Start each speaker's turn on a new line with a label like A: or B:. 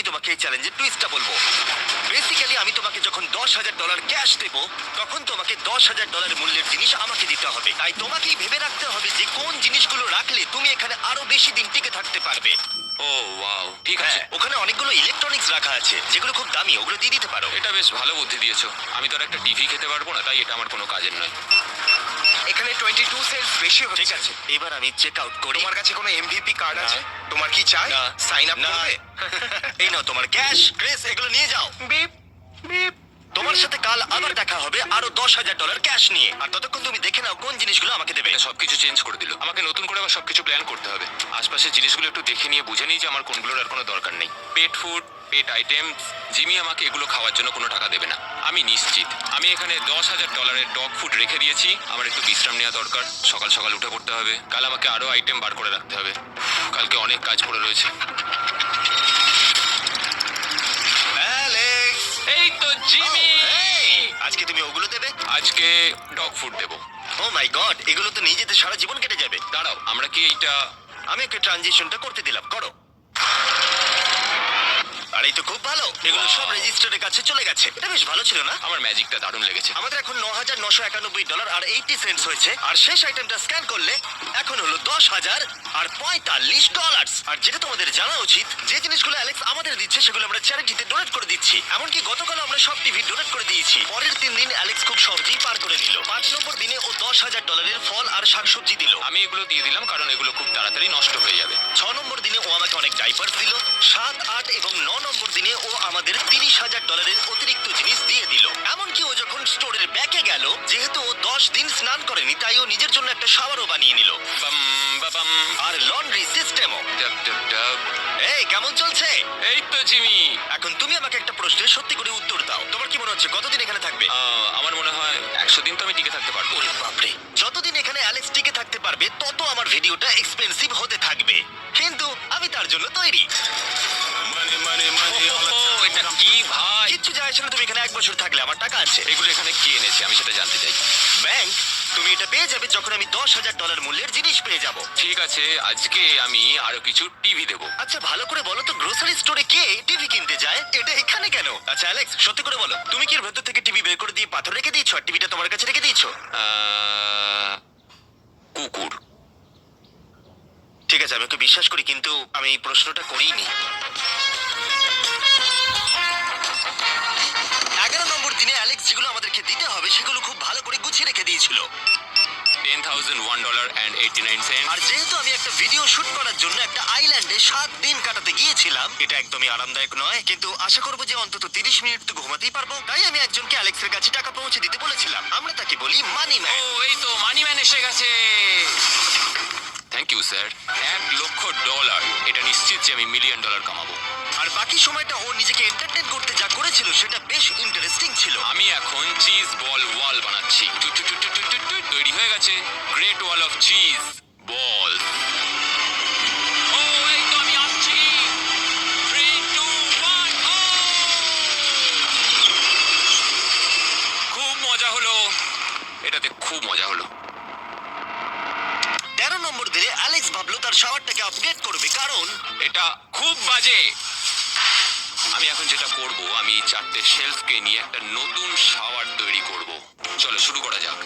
A: তোমাকে এই চ্যালেঞ্জের টুইস্টটা বলবো। বেসিক্যালি আমি তোমাকে যখন $10,000 ক্যাশ দেবো, তখন তোমাকে $10,000 মূল্যের জিনিস আমাকে দিতে হবে। তাই তোমাকেই ভেবে রাখতে হবে যে কোন জিনিসগুলো রাখলে তুমি এখানে আরো বেশি দিন টিকে থাকতে পারবে।
B: ও ওয়াও, ঠিক আছে।
A: হ্যাঁ, ওখানে অনেকগুলো ইলেকট্রনিক্স রাখা আছে যেগুলো খুব দামি, ওগুলো দিয়ে দিতে পারো।
B: এটা বেশ ভালো বুদ্ধি দিয়েছো। আমি তো আর একটা টিভি খেতে পারবো না, তাই এটা আমার কোনো কাজের নয়।
C: এখানে 22 সেন্টস বেশি হচ্ছে।
A: ঠিক আছে, এবার আমি চেক আউট করি।
C: তোমার কাছে কোনো এমভিপি কার্ড আছে? তোমার কি চাই
A: না।
C: সাইন আপ
A: না।
C: করবে?
A: এই নাও তোমার ক্যাশ। ক্রেস, এগুলো নিয়ে যাও।
C: Beep beep.
A: তোমার সাথে কাল আবার দেখা হবে আরো $10,000 ক্যাশ নিয়ে। আর ততক্ষণ তুমি দেখে নাও কোন জিনিসগুলো আমাকে দেবে।
B: এটা সবকিছু চেঞ্জ করে দিল। আমাকে নতুন করে আবার সবকিছু প্ল্যান করতে হবে। আশপাশের জিনিসগুলো একটু দেখে নিয়ে বুঝে নিই যে আমার কোনগুলোর আর কোনো দরকার নেই। পেট ফুড, পেট আইটেম, জিমি আমাকে এগুলো খাওয়ার জন্য কোনো টাকা দেবে না। আমি নিশ্চিত। আমি এখানে $10,000 ডগ ফুড রেখে দিয়েছি। আমার একটু বিশ্রাম নেওয়া দরকার। সকাল সকাল উঠে পড়তে হবে। কাল আমাকে আরো আইটেম বার করে রাখতে হবে। কালকে অনেক কাজ পড়ে রয়েছে।
A: অ্যালেক্স!
B: এই তো জিমি।
A: এই, আজকে তুমি ওগুলো দেবে?
B: আজকে ডগ ফুড দেবো।
A: ও মাই গড, এগুলো তো নিয়ে যেতে সারা জীবন কেটে যাবে।
B: দাঁড়াও, আমরা কি এইটা
A: আমি ওকে ট্রানজিশনটা করতে দিলাম, করো। আর এই তো খুব ভালো, এগুলো সব
B: Wow.
A: রেজিস্টারের কাছে চলে গেছে। এটা বেশ ভালো ছিল না?
B: আমার ম্যাজিকটা দারুণ লেগেছে।
A: আমাদের এখন $9,991 আর 80 সেন্টস হয়েছে। আর শেষ আইটেমটা স্ক্যান করলে এখন হলো $10,045। আর যেটা তোমাদের জানা উচিত, যে জিনিসগুলো অ্যালেক্স আমাদের দিচ্ছে সেগুলো আমরা চ্যারিটিতে ডোনেট করে দিচ্ছি। এমনকি গতকাল আমরা সব টিভি ডোনেট করে দিয়েছি। পরের 3 দিন অ্যালেক্স খুব সহজেই পার করে নিল। 5 নম্বর দিনে ও $10,000 ফল আর শাকসবজি দিল।
B: আমি এগুলো দিয়ে দিলাম কারণ এগুলো খুব তাড়াতাড়ি নষ্ট হয়ে যাবে।
A: 6 নম্বর দিনে ও আমাকে অনেক ডাইপার্স দিল। 7, 8 এবং 9 নম্বর দিনে ও আমাদের $30,000 অতিরিক্ত জিনিস দিয়ে দিল। এমনকি ও যখন স্টোরের ব্যাকে গেল, যেহেতু ও 10 দিন স্নান করেনি, তাই ও নিজের জন্য একটা শাওয়ারও বানিয়ে নিল।
B: বাম বাবাম।
A: আর লন্ড্রি সিস্টেমও।
B: ডাব ডাব ডাব।
A: এই কেমন চলছে?
B: এই তো জিমি।
A: এখন তুমি আমাকে একটা প্রশ্নের সত্যি করে উত্তর দাও। তোমার কি মনে হচ্ছে কতদিন এখানে থাকবে?
B: আমার মনে হয় 100 দিন তো আমি টিকে থাকতে পারবো।
A: ওরে বাপরে, যতদিন এখানে অ্যালেক্স টিকে থাকতে পারবে তত আমার ভিডিওটা এক্সপেন্সিভ হতে থাকবে। কিন্তু আমি তার জন্য তৈরি।
B: মানে মানে মানে এটা কি ভাই?
A: কিচ্ছু যায় আসে না, তুমি এখানে 1 বছর থাকলে আমার টাকা আছে।
B: এগুলো এখানে কে এনেছে আমি সেটা জানতে চাই।
A: ব্যাংক, তুমি এটা পেয়ে যাবে যখন আমি $10,000 মূল্যের জিনিস পেয়ে যাব।
B: ঠিক আছে, আজকে আমি আরো কিছু টিভি দেবো।
A: আচ্ছা ভালো করে বলো তো, গ্রোসারি স্টোরে কে টিভি কিনতে যায়? এটা এখানে কেন? আচ্ছা অ্যালেক্স, সত্যি করে বলো, তুমি কি এর ভেতর থেকে টিভি বের করে দিয়ে পাথর রেখে দিয়েছো আর টিভিটা তোমার কাছে রেখে দিয়েছো?
B: কুকুর।
A: ঠিক আছে, আমি ওকে বিশ্বাস করি, কিন্তু আমি এই প্রশ্নটা করিনি। 11 নম্বর দিনে অ্যালেক্স যেগুলো আমাদেরকে দিতে হবে সেগুলো খুব ভালো করে গুছিয়ে রেখে দিয়েছিল।
B: $10,001.89।
A: আর যেহেতু আমি একটা ভিডিও শুট করার জন্য একটা আইল্যান্ডে 7 দিন কাটাতে গিয়েছিলাম, এটা একদমই আরামদায়ক নয়, কিন্তু আশা করবো যে অন্তত 30 মিনিট তো ঘুমাতেই পারবো। তাই আমি একজনকে অ্যালেক্সের কাছে টাকা পৌঁছে দিতে বলেছিলাম। আমরা তাকে বলি মানি
B: ও
A: ম্যান।
B: এই তো মানি ম্যান এসে গেছে। Thank you sir. $1,00,000। এটা নিশ্চিত যে আমি $1 মিলিয়ন কামাবো।
A: আর বাকি সময়টা ও নিজেকে এন্টারটেইন করতে যা করেছিল সেটা বেশ ইন্টারেস্টিং ছিল।
B: আমি এখন চিজ বল ওয়াল বানাচ্ছি। Two two two two two two two. তৈরি হয়ে গেছে great wall of cheese ball. ও এই তো আমি আসছি। 3, 2, 1 ও! খুব মজা হলো। এটাতে খুব মজা হলো।
A: 13 নম্বর দিনে অ্যালেক্স ভাবলো তার শাওয়ারটাকে আপডেট করবে, কারণ
B: এটা খুব বাজে। আমি এখন যেটা করব, আমি এই 4টে শেলফকে নিয়ে একটা নতুন শাওয়ার তৈরি করব। চলো শুরু করা যাক।